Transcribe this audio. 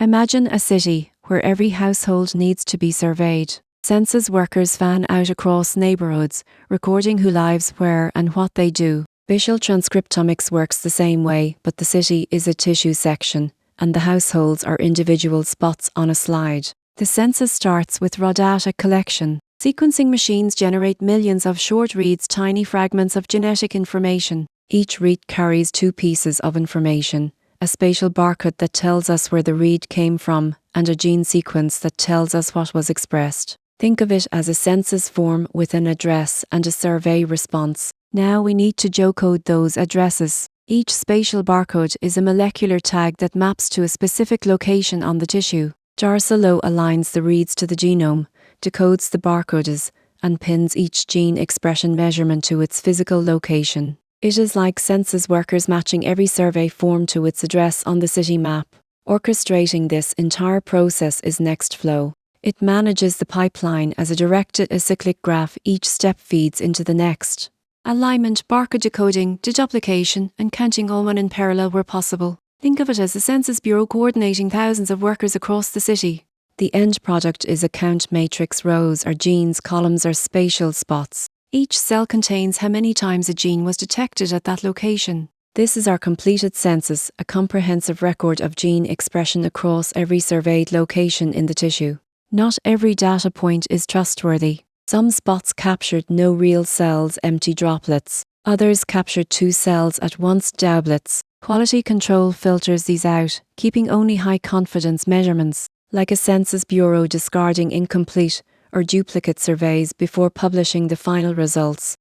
Imagine a city where every household needs to be surveyed. Census workers fan out across neighborhoods, recording who lives where and what they do. Spatial transcriptomics works the same way, but the city is a tissue section, and the households are individual spots on a slide. The census starts with raw data collection. Sequencing machines generate millions of short reads, tiny fragments of genetic information. Each read carries two pieces of information: a spatial barcode that tells us where the read came from, and a gene sequence that tells us what was expressed. Think of it as a census form with an address and a survey response. Now we need to geocode those addresses. Each spatial barcode is a molecular tag that maps to a specific location on the tissue. STARsolo aligns the reads to the genome, decodes the barcodes, and pins each gene expression measurement to its physical location. It is like census workers matching every survey form to its address on the city map. Orchestrating this entire process is Nextflow. It manages the pipeline as a directed acyclic graph. Each step feeds into the next. Alignment, barcode decoding, deduplication, and counting all run in parallel where possible. Think of it as the Census Bureau coordinating thousands of workers across the city. The end product is a count matrix. Rows are genes, columns are spatial spots. Each cell contains how many times a gene was detected at that location. This is our completed census, a comprehensive record of gene expression across every surveyed location in the tissue. Not every data point is trustworthy. Some spots captured no real cells, empty droplets. Others captured two cells at once, doublets. Quality control filters these out, keeping only high-confidence measurements, like a Census Bureau discarding incomplete or duplicate surveys before publishing the final results.